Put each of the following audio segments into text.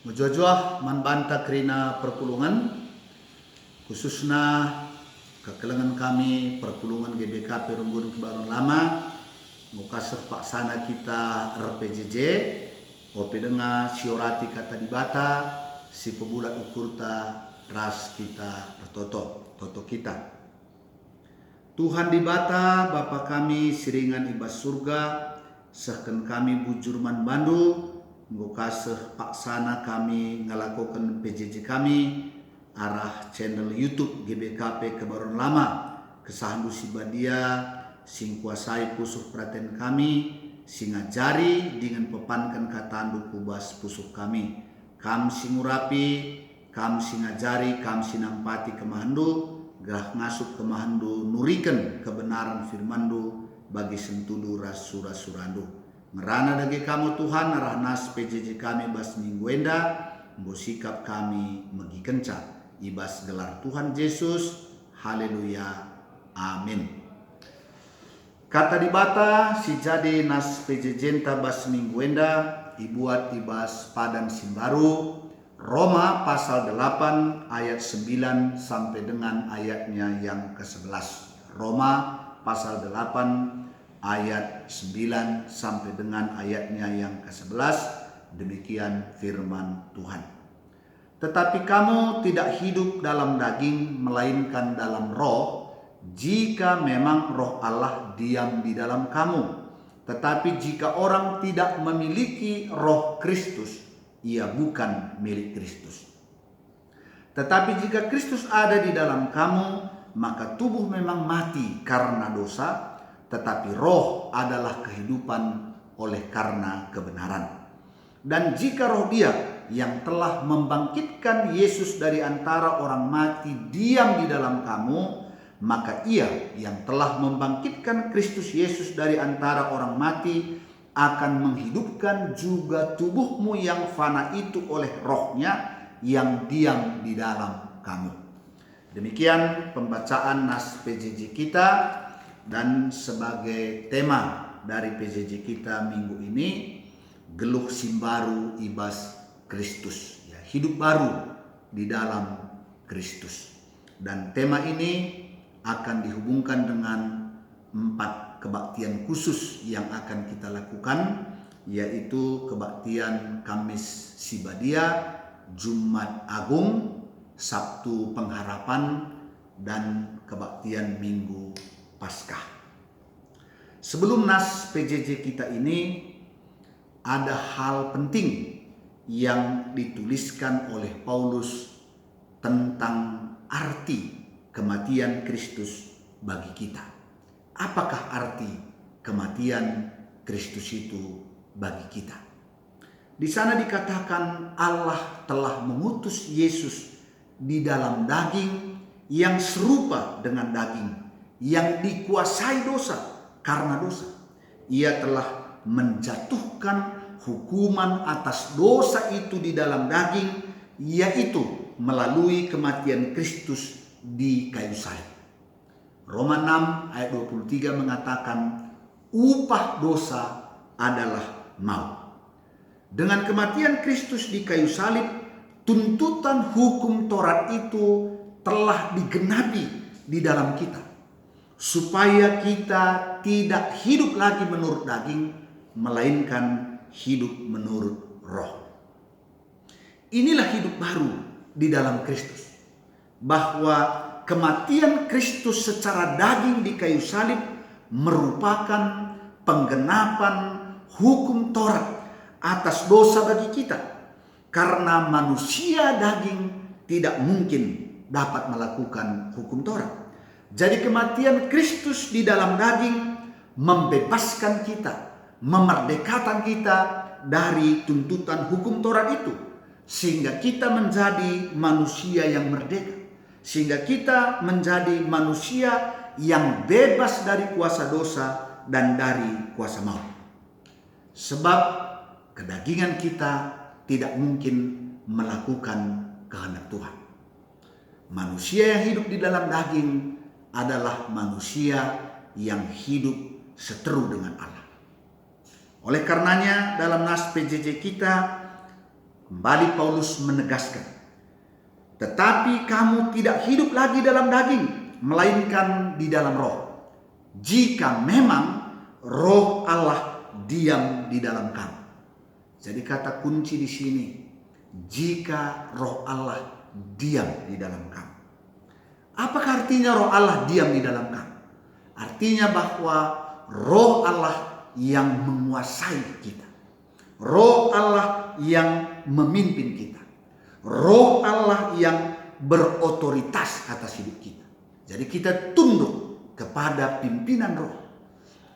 Mujojua manbanta kerina perpulungan khususnya kekelengan kami perpulungan GBKP Runggun Kebaron Lama muka sepaksana kita RPJJ ope denga siorati kata dibata si pebulat ukurta ras kita toto kita Tuhan dibata Bapa kami siringan ibas surga sehken kami bujurman bandu muka paksana kami ngelakukan PJJ kami arah channel YouTube GBKP Kebaron Lama kesahandu si badia sing kuasai pusuh perhatian kami sing ngajari dengan pepankan katandu kubas pusuh kami kam sing urapi kam sing ngajari kam sing nampati kemahandu gah ngasup kemahandu nuriken kebenaran firmandu bagi sentudu rasura surandu merana dagi kamu Tuhan arah nas PJJ kami bas minggu enda mbo sikap kami megi kenca ibas gelar Tuhan Yesus haleluya amin. Kata dibata si jadi nas PJJ bas minggu enda ibuat ibas padan simbaru Roma pasal 8 ayat 9 sampai dengan ayatnya yang ke-11. Roma pasal 8 ayat 9 sampai dengan ayatnya yang ke-11. Demikian firman Tuhan. Tetapi kamu tidak hidup dalam daging melainkan dalam roh, jika memang roh Allah diam di dalam kamu. Tetapi jika orang tidak memiliki roh Kristus, ia bukan milik Kristus. Tetapi jika Kristus ada di dalam kamu, maka tubuh memang mati karena dosa, tetapi roh adalah kehidupan oleh karena kebenaran. Dan jika roh Dia yang telah membangkitkan Yesus dari antara orang mati diam di dalam kamu, maka Ia yang telah membangkitkan Kristus Yesus dari antara orang mati akan menghidupkan juga tubuhmu yang fana itu oleh rohnya yang diam di dalam kamu. Demikian pembacaan nas PJJ kita. Dan sebagai tema dari PJJ kita minggu ini, geluh simbaru ibas Kristus, ya, hidup baru di dalam Kristus. Dan tema ini akan dihubungkan dengan 4 kebaktian khusus yang akan kita lakukan, yaitu kebaktian Kamis Sibadia, Jumat Agung, Sabtu Pengharapan, dan kebaktian Minggu Paskah. Sebelum nas PJJ kita ini, ada hal penting yang dituliskan oleh Paulus tentang arti kematian Kristus bagi kita. Apakah arti kematian Kristus itu bagi kita? Di sana dikatakan Allah telah mengutus Yesus di dalam daging yang serupa dengan daging, yang dikuasai dosa karena dosa. Ia telah menjatuhkan hukuman atas dosa itu di dalam daging, yaitu melalui kematian Kristus di kayu salib. Roma 6 ayat 23 mengatakan upah dosa adalah maut. Dengan kematian Kristus di kayu salib, tuntutan hukum Taurat itu telah digenapi di dalam kita, supaya kita tidak hidup lagi menurut daging, melainkan hidup menurut roh. Inilah hidup baru di dalam Kristus, bahwa kematian Kristus secara daging di kayu salib merupakan penggenapan hukum Taurat atas dosa bagi kita, karena manusia daging tidak mungkin dapat melakukan hukum Taurat. Jadi kematian Kristus di dalam daging membebaskan kita, memerdekakan kita dari tuntutan hukum Taurat itu, sehingga kita menjadi manusia yang merdeka, sehingga kita menjadi manusia yang bebas dari kuasa dosa dan dari kuasa maut. Sebab kedagingan kita tidak mungkin melakukan kehendak Tuhan. Manusia yang hidup di dalam daging adalah manusia yang hidup seteru dengan Allah. Oleh karenanya dalam nas PJJ kita, Kembali Paulus menegaskan, tetapi kamu tidak hidup lagi dalam daging, melainkan di dalam roh. Jika memang roh Allah diam di dalam kamu. Jadi kata kunci di sini, jika roh Allah diam di dalam kamu. Apakah artinya roh Allah diam di dalam kamu? Artinya bahwa roh Allah yang menguasai kita. Roh Allah yang memimpin kita. Roh Allah yang berotoritas atas hidup kita. Jadi kita tunduk kepada pimpinan roh.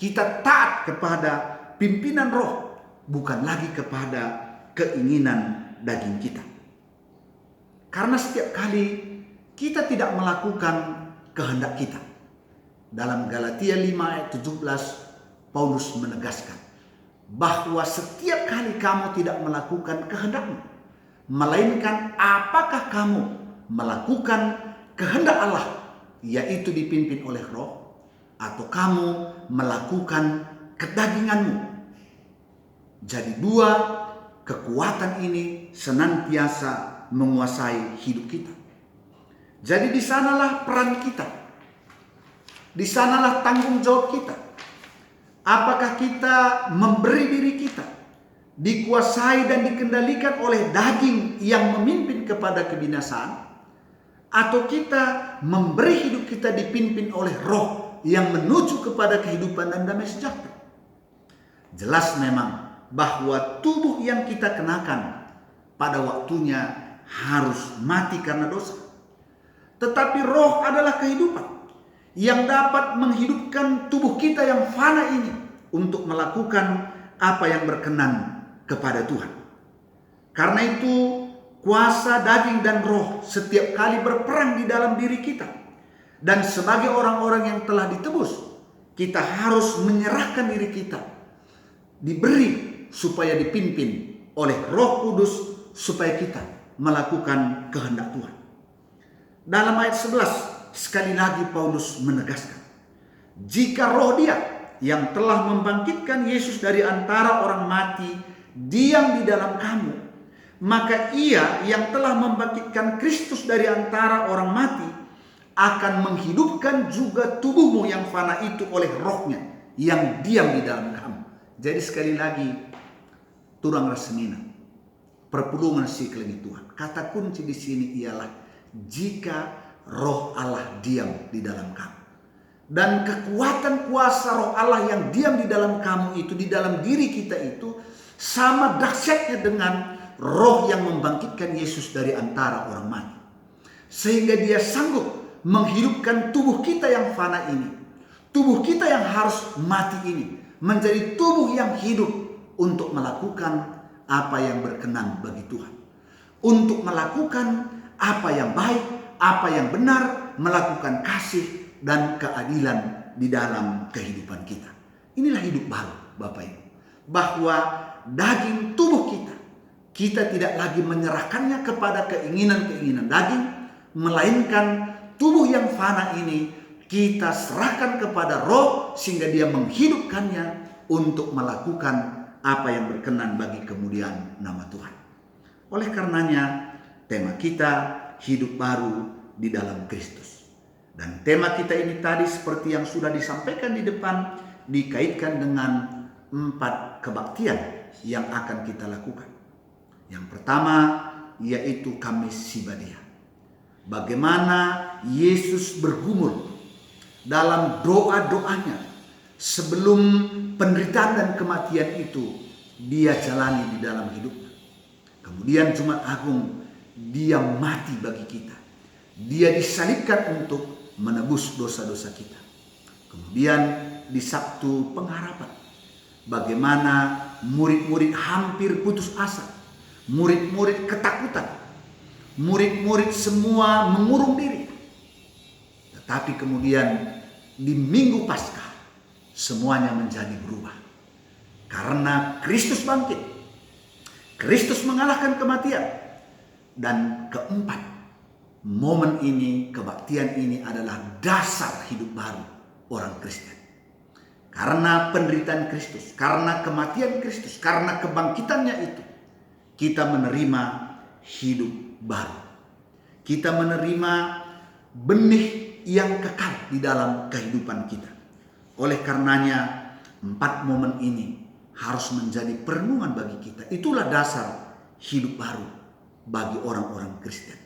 Kita taat kepada pimpinan roh, bukan lagi kepada keinginan daging kita. Karena setiap kali kita tidak melakukan kehendak kita. Dalam Galatia 5 ayat 17, Paulus menegaskan bahwa setiap kali kamu tidak melakukan kehendakmu, melainkan apakah kamu melakukan kehendak Allah, yaitu dipimpin oleh roh, atau kamu melakukan kedaginganmu. Jadi dua kekuatan ini senantiasa menguasai hidup kita. Jadi di sanalah peran kita. Di sanalah tanggung jawab kita. Apakah kita memberi diri kita dikuasai dan dikendalikan oleh daging yang memimpin kepada kebinasaan, atau kita memberi hidup kita dipimpin oleh roh yang menuju kepada kehidupan dan damai sejahtera? Jelas memang bahwa tubuh yang kita kenakan pada waktunya harus mati karena dosa. Tetapi roh adalah kehidupan yang dapat menghidupkan tubuh kita yang fana ini untuk melakukan apa yang berkenan kepada Tuhan. Karena itu kuasa daging dan roh setiap kali berperang di dalam diri kita. Dan sebagai orang-orang yang telah ditebus, kita harus menyerahkan diri kita, diberi supaya dipimpin oleh Roh Kudus supaya kita melakukan kehendak Tuhan. Dalam ayat 11 sekali lagi Paulus menegaskan, jika roh Dia yang telah membangkitkan Yesus dari antara orang mati diam di dalam kamu, maka Ia yang telah membangkitkan Kristus dari antara orang mati akan menghidupkan juga tubuhmu yang fana itu oleh rohnya yang diam di dalam kamu. Jadi sekali lagi, turang rasemina, perpulungan si kelengi Tuhan. Kata kunci di sini ialah jika roh Allah diam di dalam kamu. Dan kekuatan kuasa roh Allah yang diam di dalam kamu itu, di dalam diri kita itu, sama dahsyatnya dengan roh yang membangkitkan Yesus dari antara orang mati. Sehingga Dia sanggup menghidupkan tubuh kita yang fana ini, tubuh kita yang harus mati ini, menjadi tubuh yang hidup untuk melakukan apa yang berkenan bagi Tuhan, untuk melakukan apa yang baik, apa yang benar, melakukan kasih dan keadilan di dalam kehidupan kita. Inilah hidup baru, Bapak Ibu, bahwa daging tubuh kita tidak lagi menyerahkannya kepada keinginan-keinginan daging, melainkan tubuh yang fana ini kita serahkan kepada roh sehingga Dia menghidupkannya untuk melakukan apa yang berkenan bagi kemuliaan nama Tuhan. Oleh karenanya tema kita hidup baru di dalam Kristus. Dan tema kita ini tadi seperti yang sudah disampaikan di depan dikaitkan dengan 4 kebaktian yang akan kita lakukan. Yang pertama yaitu Kamis Sibadia. Bagaimana Yesus bergumul dalam doa-doanya sebelum penderitaan dan kematian itu Dia jalani di dalam hidupnya. Kemudian Jumat Agung Dia mati bagi kita. Dia disalibkan untuk menebus dosa-dosa kita. Kemudian di Sabtu Pengharapan, bagaimana murid-murid hampir putus asa, murid-murid ketakutan, murid-murid semua mengurung diri. Tetapi kemudian di Minggu Paskah semuanya menjadi berubah. Karena Kristus bangkit, Kristus mengalahkan kematian. Dan keempat, momen ini, kebaktian ini adalah dasar hidup baru orang Kristen. Karena penderitaan Kristus, karena kematian Kristus, karena kebangkitannya itu, kita menerima hidup baru. Kita menerima benih yang kekal di dalam kehidupan kita. Oleh karenanya 4 momen ini harus menjadi perenungan bagi kita. Itulah dasar hidup baru bagi orang-orang Kristen.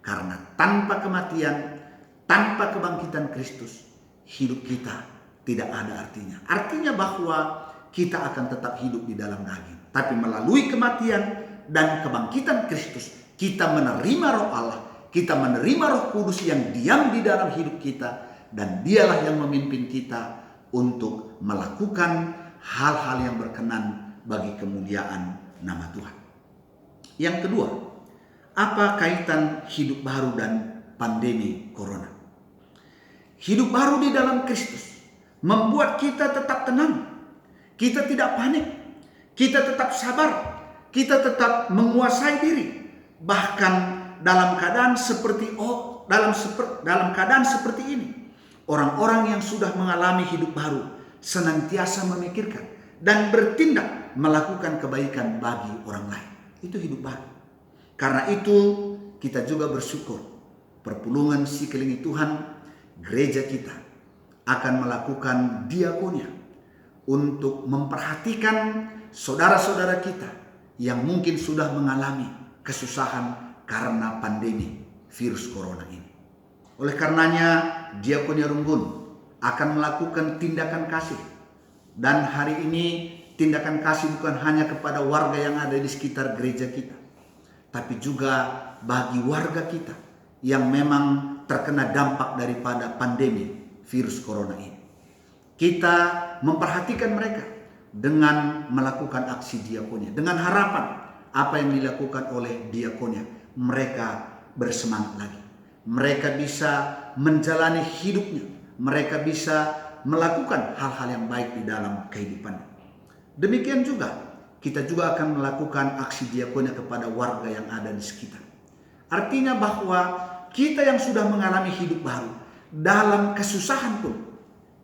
Karena tanpa kematian, tanpa kebangkitan Kristus, hidup kita tidak ada artinya. Artinya bahwa kita akan tetap hidup di dalam daging. Tapi melalui kematian dan kebangkitan Kristus, kita menerima Roh Allah, kita menerima Roh Kudus yang diam di dalam hidup kita, dan dialah yang memimpin kita untuk melakukan hal-hal yang berkenan bagi kemuliaan nama Tuhan. Yang kedua, apa kaitan hidup baru dan pandemi corona? Hidup baru di dalam Kristus membuat kita tetap tenang. Kita tidak panik. Kita tetap sabar. Kita tetap menguasai diri. Bahkan dalam keadaan seperti ini, orang-orang yang sudah mengalami hidup baru senantiasa memikirkan dan bertindak melakukan kebaikan bagi orang lain. Itu hidup baru. Karena itu kita juga bersyukur perpulungan Sikelingi Tuhan, gereja kita akan melakukan diakonia untuk memperhatikan saudara-saudara kita yang mungkin sudah mengalami kesusahan karena pandemi virus corona ini. Oleh karenanya Diakonia Runggun akan melakukan tindakan kasih. Dan hari ini tindakan kasih bukan hanya kepada warga yang ada di sekitar gereja kita, tapi juga bagi warga kita yang memang terkena dampak daripada pandemi virus corona ini. Kita memperhatikan mereka dengan melakukan aksi diakonia, dengan harapan apa yang dilakukan oleh diakonia, mereka bersemangat lagi. Mereka bisa menjalani hidupnya. Mereka bisa melakukan hal-hal yang baik di dalam kehidupannya. Demikian juga kita juga akan melakukan aksi diakonia kepada warga yang ada di sekitar. Artinya bahwa kita yang sudah mengalami hidup baru, dalam kesusahan pun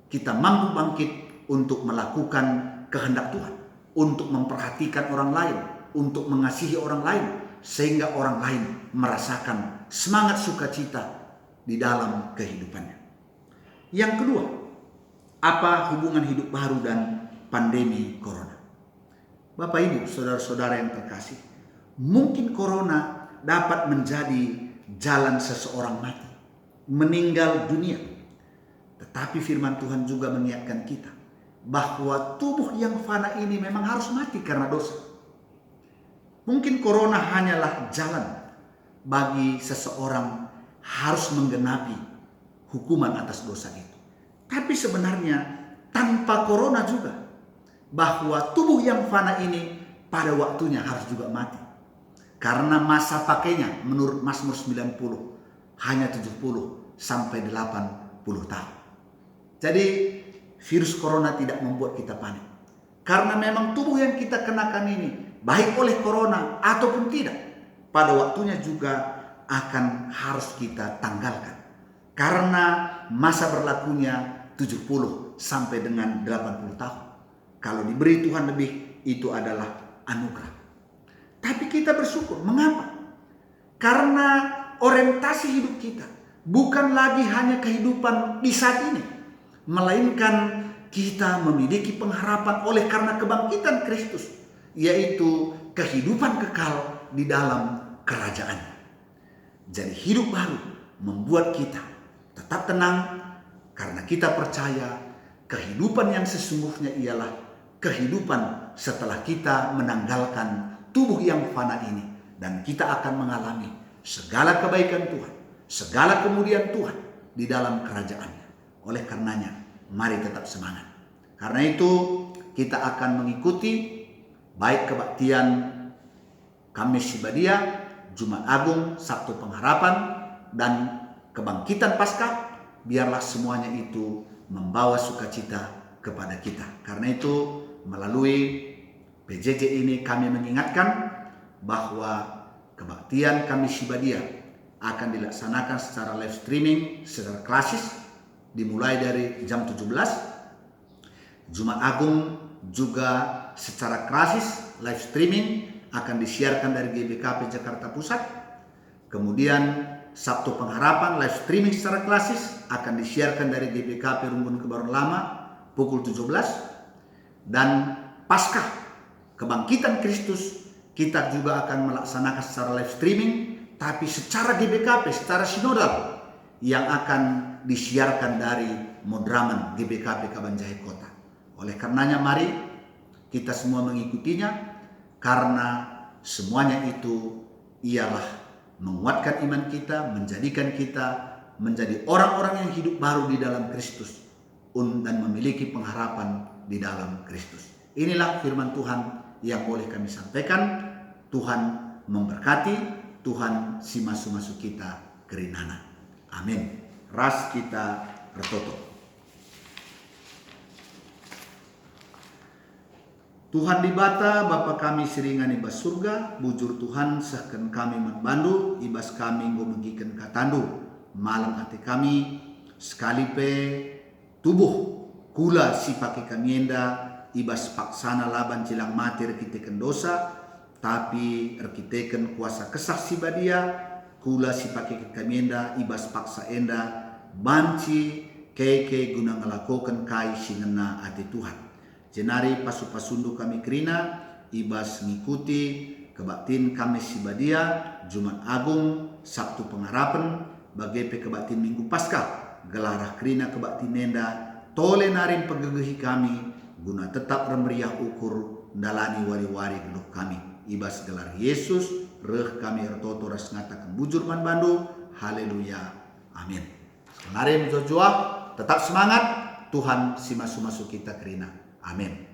kita mampu bangkit untuk melakukan kehendak Tuhan, untuk memperhatikan orang lain, untuk mengasihi orang lain, sehingga orang lain merasakan semangat sukacita di dalam kehidupannya. Yang kedua, apa hubungan hidup baru dan pandemi corona? Bapak Ibu, saudara-saudara yang terkasih, mungkin corona dapat menjadi jalan seseorang mati, meninggal dunia. Tetapi firman Tuhan juga mengingatkan kita bahwa tubuh yang fana ini memang harus mati karena dosa. Mungkin corona hanyalah jalan bagi seseorang harus menggenapi hukuman atas dosa itu. Tapi sebenarnya tanpa corona juga, bahwa tubuh yang fana ini pada waktunya harus juga mati. Karena masa pakainya menurut Mazmur 90 hanya 70 sampai 80 tahun. Jadi virus corona tidak membuat kita panik. Karena memang tubuh yang kita kenakan ini, baik oleh corona ataupun tidak, pada waktunya juga akan harus kita tanggalkan. Karena masa berlakunya 70 sampai dengan 80 tahun. Kalau diberi Tuhan lebih, itu adalah anugerah. Tapi kita bersyukur. Mengapa? Karena orientasi hidup kita bukan lagi hanya kehidupan di saat ini, melainkan kita memiliki pengharapan oleh karena kebangkitan Kristus, yaitu kehidupan kekal di dalam kerajaan. Jadi hidup baru membuat kita tetap tenang karena kita percaya kehidupan yang sesungguhnya ialah kehidupan setelah kita menanggalkan tubuh yang fana ini, dan kita akan mengalami segala kebaikan Tuhan, segala kemuliaan Tuhan di dalam kerajaannya. Oleh karenanya, mari tetap semangat. Karena itu kita akan mengikuti baik kebaktian Kamis Sibadia, Jumat Agung, Sabtu Pengharapan, dan kebangkitan Paskah. Biarlah semuanya itu membawa sukacita kepada kita. Karena itu melalui PJJ ini kami mengingatkan bahwa kebaktian Kamis Sibadia akan dilaksanakan secara live streaming, secara klasis, dimulai dari jam 17. Jumat Agung juga secara klasis live streaming akan disiarkan dari GBKP Jakarta Pusat. Kemudian Sabtu Pengharapan live streaming secara klasis akan disiarkan dari GBKP Rumbun Kebayoran Lama pukul 17. Dan Paskah Kebangkitan Kristus kita juga akan melaksanakan secara live streaming, tapi secara GBKP, secara sinodal, yang akan disiarkan dari Madraman GBKP Kabanjahe Kota. Oleh karenanya mari kita semua mengikutinya, karena semuanya itu ialah menguatkan iman kita, menjadikan kita menjadi orang-orang yang hidup baru di dalam Kristus dan memiliki pengharapan di dalam Kristus. Inilah firman Tuhan yang boleh kami sampaikan. Tuhan memberkati, Tuhan si masuk-masuk kita kerinana. Amin. Ras kita retoto. Tuhan di bata Bapa kami siringan ibas surga, bujur Tuhan sahkan kami membandu, ibas kami ngomegikan katandu, malam hati kami sekali pe tubuh kula si pakai kamienda ibas paksana laban cilang mati rekiteken dosa, tapi rekiteken kuasa kesah si badia, kula si pakai kamienda ibas paksa enda banci keke guna ngelakokan kai singena ati Tuhan. Jenari pasu-pasundu kami kerina ibas ngikuti kebaktin kami si badia Jumat Agung, Sabtu Pengharapan, bagepe kebaktin Minggu Paskah, gelarah kerina kebaktin nenda tole narin pegegehi kami guna tetap remeriah ukur dalani wari-wari geluk kami. Ibas gelar Yesus reh kami ertoto ras ngatakan bujur man bandu. Haleluya. Amin. Sekarang jujur tetap semangat. Tuhan si masuk-masuk kita kerina. Amin.